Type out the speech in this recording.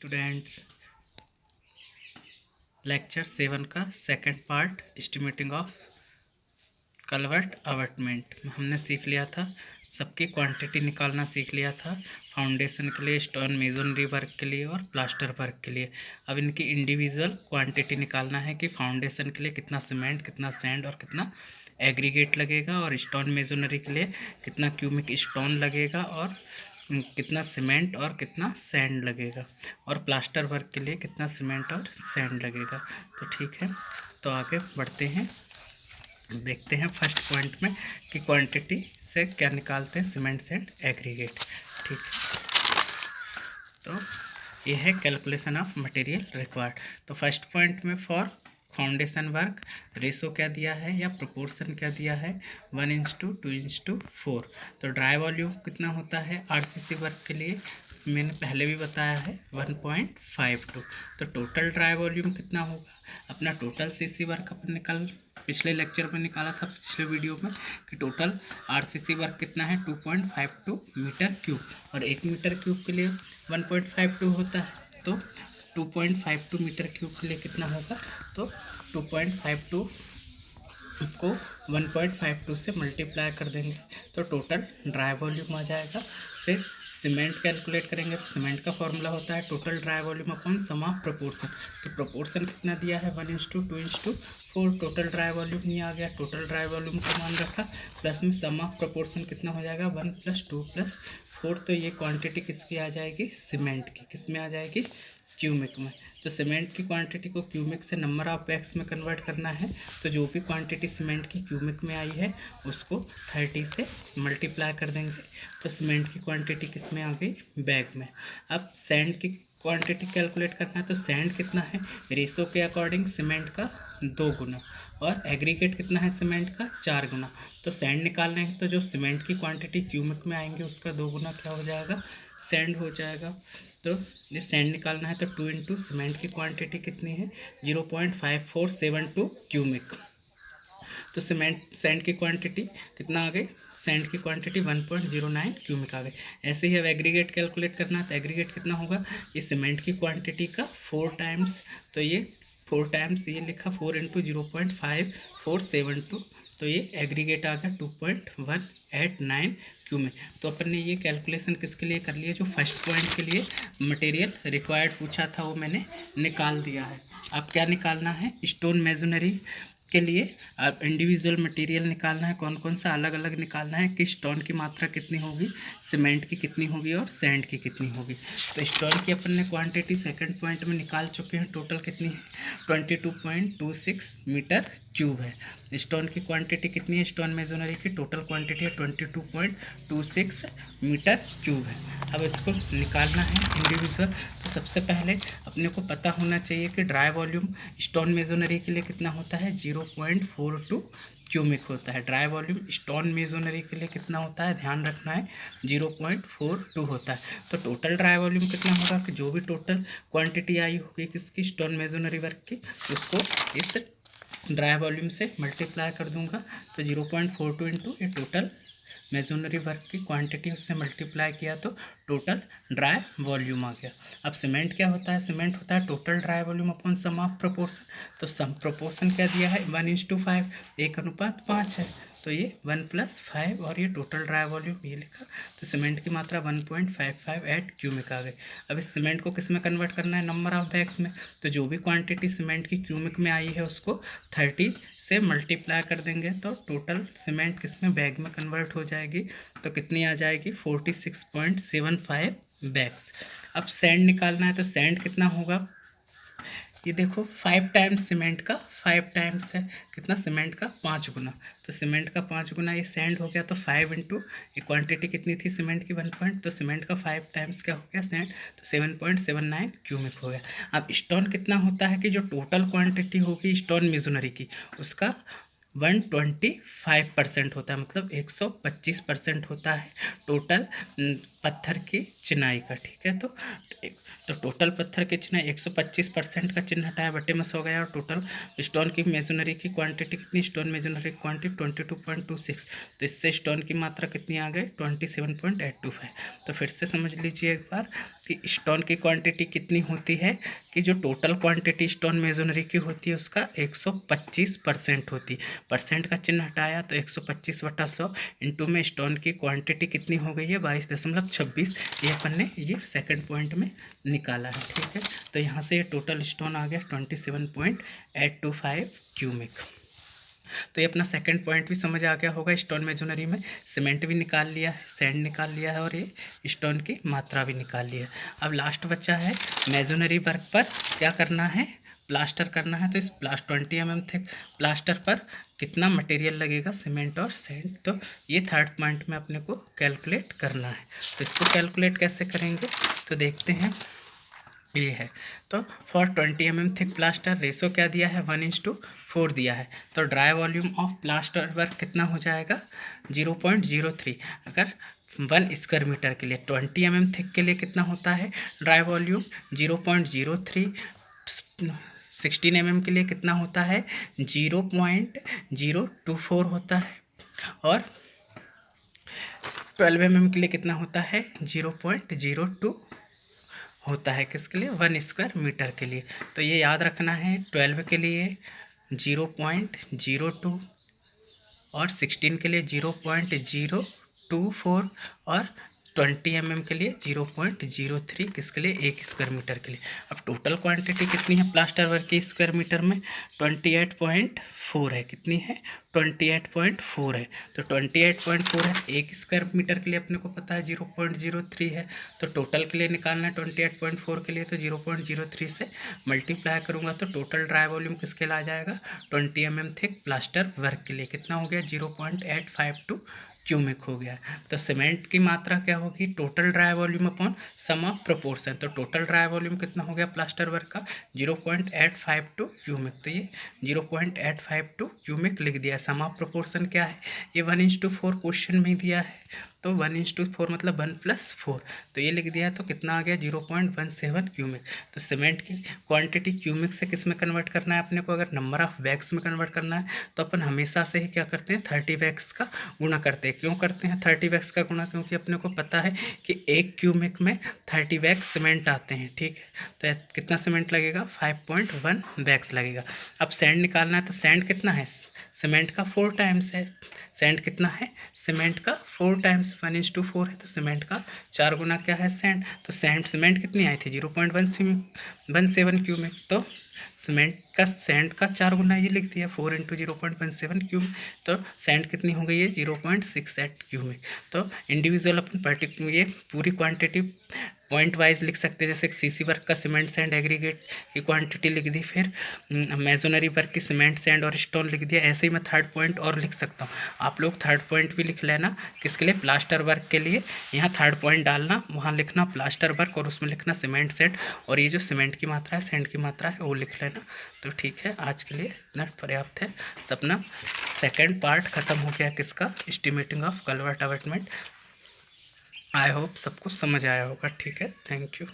Students, lecture 7 का second part estimating of culvert abutment हमने सीख लिया था। सबकी क्वांटिटी निकालना सीख लिया था, फाउंडेशन के लिए, स्टोन मेजनरी वर्क के लिए और प्लास्टर वर्क के लिए। अब इनकी इंडिविजुअल क्वांटिटी निकालना है कि फाउंडेशन के लिए कितना सीमेंट, कितना सैंड और कितना एग्रीगेट लगेगा, और स्टोन मेजनरी के लिए कितना क्यूबिक स्टोन लगेगा और कितना सीमेंट और कितना सैंड लगेगा, और प्लास्टर वर्क के लिए कितना सीमेंट और सैंड लगेगा। तो ठीक है, तो आगे बढ़ते हैं, देखते हैं फर्स्ट पॉइंट में कि क्वांटिटी से क्या निकालते हैं, सीमेंट सैंड एग्रीगेट। ठीक है, तो ये है कैलकुलेशन ऑफ मटेरियल रिक्वायर्ड। तो फर्स्ट पॉइंट में फॉर फाउंडेशन वर्क रेशो क्या दिया है या प्रोपोर्शन क्या दिया है, 1:2:4। तो ड्राई वॉल्यूम कितना होता है आरसीसी वर्क के लिए, मैंने पहले भी बताया है 1.52। तो टोटल ड्राई वॉल्यूम कितना होगा, अपना टोटल सीसी वर्क अपन निकाल पिछले लेक्चर में निकाला था, पिछले वीडियो में, कि टोटल आरसीसी वर्क कितना है 2.52 मीटर क्यूब, और 1 मीटर क्यूब के लिए 1.52 होता है। तो 2.52 मीटर क्यूब के लिए कितना होगा, तो 2.52 को 1.52 से मल्टीप्लाई कर देंगे तो टोटल ड्राई वॉल्यूम आ जाएगा। फिर सीमेंट कैलकुलेट करेंगे, तो सीमेंट का फॉर्मूला होता है total dry volume upon sum of proportion. तो प्रोपोर्शन कितना दिया है 1:2:4। टोटल ड्राई वॉल्यूम ये आ गया, टोटल ड्राई वॉल्यूम का मान रखा, प्लस में सम ऑफ प्रोपोर्शन कितना हो जाएगा 1 + 2 + 4। तो ये क्वांटिटी किसकी आ जाएगी, सीमेंट की। किस में आ जाएगी, क्यूबिक में। तो सीमेंट की क्वांटिटी को क्यूबिक से नंबर ऑफ बैग्स में कन्वर्ट करना है। तो जो भी क्वांटिटी सीमेंट की क्यूबिक में आई है उसको 30 से मल्टीप्लाई कर देंगे, तो सीमेंट की क्वांटिटी किस में आ गई, बैग में। अब सैंड की क्वांटिटी कैलकुलेट करना है, तो सैंड कितना है रेशो के अकॉर्डिंग सीमेंट का 2 गुना, और एग्रीगेट कितना है सीमेंट का 4 गुना। तो सैंड निकालना है तो जो सीमेंट की क्वांटिटी क्यूबिक में आएंगे उसका 2 गुना क्या हो जाएगा, सैंड हो जाएगा। तो ये सैंड निकालना है तो 2 इंटू सीमेंट की क्वांटिटी कितनी है 0.5472 क्यूबिक। तो सीमेंट सैंड की क्वांटिटी कितना आ गई, सैंड की क्वांटिटी 1.09 क्यूबिक आ गई। ऐसे ही अब एग्रीगेट कैलकुलेट करना है, तो एग्रीगेट कितना होगा, ये सीमेंट की क्वांटिटी का 4 टाइम्स। तो ये 4 टाइम्स ये लिखा 4 इंटू 0.5472, तो ये एग्रीगेट आ गया 2.189 क्यूबिक। तो अपन ने ये कैलकुलेशन किसके लिए कर लिया, जो फर्स्ट पॉइंट के लिए मटेरियल रिक्वायर्ड पूछा था वो मैंने निकाल दिया है। अब क्या निकालना है, स्टोन मेजनरी के लिए अब इंडिविजुअल मटेरियल निकालना है, कौन कौन सा अलग अलग निकालना है कि स्टोन की मात्रा कितनी होगी, सीमेंट की कितनी होगी और सैंड की कितनी होगी। तो स्टोन की अपन ने क्वांटिटी सेकंड पॉइंट में निकाल चुके हैं, टोटल कितनी है 22.26 मीटर क्यूब है। स्टोन की क्वांटिटी कितनी है, स्टोन मेजनरी की टोटल क्वांटिटी है 22.26 मीटर क्यूब है। अब इसको निकालना है इंडिविजुअल। तो सबसे पहले अपने को पता होना चाहिए कि ड्राई वॉल्यूम स्टोन मेजनरी के लिए कितना होता है 0.42 क्यूबिक होता है। ड्राई वॉल्यूम स्टोन मेजनरी के लिए कितना होता है, ध्यान रखना है 0.42 होता है। तो टोटल ड्राई वॉल्यूम कितना होगा, कि जो भी टोटल क्वांटिटी आई होगी किसकी, स्टोन मेजनरी वर्क की, उसको इस ड्राई वॉल्यूम से मल्टीप्लाई कर दूंगा। तो 0.42 इंटू ये टोटल मेजनरी वर्क की क्वांटिटी उससे मल्टीप्लाई किया तो टोटल ड्राई वॉल्यूम आ गया। अब सीमेंट क्या होता है, सीमेंट होता है total dry volume upon sum of proportion. तो सम प्रोपोर्शन क्या दिया है 1:5, 1:5 है। तो ये 1 + 5 और ये टोटल ड्राई वॉल्यूम ये लिखा। तो सीमेंट की मात्रा 1.558 क्यूबिक आ गई। अब इस सीमेंट को किस में कन्वर्ट करना है, नंबर ऑफ बैग्स में। तो जो भी क्वांटिटी सीमेंट की क्यूबिक में आई है उसको 30 से मल्टीप्लाई कर देंगे तो टोटल सीमेंट किस में, बैग में कन्वर्ट हो जाएगी। तो कितनी आ जाएगी 46.75 बैग्स। अब सैंड निकालना है, तो सैंड कितना होगा, ये देखो 5 टाइम्स सीमेंट का 5 टाइम्स है, कितना सीमेंट का 5 गुना। तो सीमेंट का 5 गुना ये सैंड हो गया, तो 5 इंटू ये क्वांटिटी कितनी थी सीमेंट की 1 पॉइंट, तो सीमेंट का 5 टाइम्स क्या हो गया सैंड, तो 7.79 क्यूबिक हो गया। अब स्टोन कितना होता है, कि जो टोटल क्वांटिटी होगी स्टोन मेजनरी की उसका 125% होता है, मतलब 125% होता है टोटल पत्थर की चिनाई का। ठीक है, तो टोटल पत्थर की चिनाई 125% का चिन्ह हटाया, बटे में 100 गया, और टोटल स्टोन की मेजनरी की क्वांटिटी कितनी, स्टोन मेजनरी की क्वांटिटी 22.26। तो इससे स्टोन की मात्रा कितनी आ गई 27.825। तो फिर से समझ लीजिए एक बार कि स्टोन की क्वांटिटी कितनी होती है, कि जो टोटल क्वांटिटी स्टोन मेजोनरी की होती है उसका 125% होती है। परसेंट का चिन्ह हटाया तो 125/100 इंटू में स्टोन की क्वांटिटी कितनी हो गई है 22.26। ये अपन ने ये सेकंड पॉइंट में निकाला है, ठीक है। तो यहाँ से ये टोटल स्टोन आ गया 27.825 क्यूबिक। तो ये अपना सेकंड पॉइंट भी समझ आ गया होगा। स्टोन मेजोनरी में सीमेंट भी निकाल लिया है, सैंड निकाल लिया है और ये स्टोन की मात्रा भी निकाल लिया है। अब लास्ट बचा है मेजोनरी वर्क पर क्या करना है, प्लास्टर करना है। तो इस 20 mm थिक प्लास्टर पर कितना मटेरियल लगेगा, सीमेंट और सैंड, तो ये थर्ड पॉइंट में अपने को कैलकुलेट करना है। तो इसको कैलकुलेट कैसे करेंगे तो देखते हैं। ये है तो for 20 mm thick plaster ratio क्या दिया है 1:4 दिया है। तो dry volume of plaster work कितना हो जाएगा 0.03। अगर 1 स्क्वायर मीटर के लिए 20 mm थिक के लिए कितना होता है ड्राई वॉल्यूम 0.03। 16 mm के लिए कितना होता है 0.024 होता है और 12 mm के लिए कितना होता है 0.02 होता है। किसके लिए 1 स्क्वायर मीटर के लिए। तो ये याद रखना है 12 के लिए 0.02 और 16 के लिए 0.024 और 20 mm के लिए 0.03 किसके लिए 1 स्क्वायर मीटर के लिए। अब टोटल क्वांटिटी कितनी है प्लास्टर वर्क की स्क्वायर मीटर में 28.4 है। कितनी है 28.4 है। तो 28.4 है, 1 स्क्वायर मीटर के लिए अपने को पता है 0.03 है। तो टोटल के लिए निकालना है 28.4 के लिए तो 0.03 से मल्टीप्लाई करूँगा तो टोटल ड्राई वॉल्यूम किसके लिए आ जाएगा 20 mm थिक प्लास्टर वर्क के लिए कितना हो गया 0.852 क्यूबिक हो गया। तो सीमेंट की मात्रा क्या होगी total dry volume upon sum of proportion. तो टोटल ड्राई वॉल्यूम कितना हो गया प्लास्टर वर्क का 0.852 क्यूबिक। तो ये 0.852 क्यूबिक लिख दिया। सम ऑफ प्रोपोर्शन क्या है ये 1:4 क्वेश्चन में दिया है। तो 1:4 मतलब 1+4 तो ये लिख दिया तो कितना आ गया 0.17 क्यूबिक। तो सीमेंट की क्वांटिटी क्यूबिक से किस में कन्वर्ट करना है अपने को, अगर नंबर ऑफ बैग्स में कन्वर्ट करना है तो अपन हमेशा से ही क्या करते हैं 30 बैग्स का गुणा करते हैं। क्यों करते हैं 30 बैग्स का गुणा, क्योंकि अपने को पता है कि 1 क्यूबिक में 30 बैग सीमेंट आते हैं, ठीक है। तो कितना सीमेंट लगेगा 5.1 बैग्स लगेगा। अब सैंड निकालना है तो सैंड कितना है सीमेंट का 4 टाइम्स है। सैंड कितना है सीमेंट का 4 टाइम्स 1:4 है। तो सीमेंट का 4 गुना क्या है सैंड। तो सीमेंट कितनी आई थी 0.17 क्यूबिक। तो सैंड का 4 गुना ये लिख दिया 4 × 0.17 क्यूबिक। तो सैंड कितनी हो गई है 0.68 क्यूबिक। तो इंडिविजुअल अपन पर्टिकुलर ये पूरी क्वांटिटी पॉइंट वाइज लिख सकते हैं। जैसे सीसी वर्क का सीमेंट सैंड एग्रीगेट की क्वांटिटी लिख दी, फिर मेजोनरी वर्क की सीमेंट सैंड और स्टोन लिख दिया। ऐसे ही मैं थर्ड पॉइंट और लिख सकता हूँ। आप लोग थर्ड पॉइंट भी लिख लेना किसके लिए प्लास्टर वर्क के लिए। यहाँ थर्ड पॉइंट डालना, वहाँ लिखना प्लास्टर वर्क और उसमें लिखना सीमेंट सैंड और ये जो सीमेंट की मात्रा है सैंड की मात्रा है वो लिख लेना। तो ठीक है आज के लिए इतना पर्याप्त है। सपना सेकेंड पार्ट ख़त्म हो गया किसका estimating of culvert abutment. I hope सबको समझ आया होगा। ठीक है, थैंक यू।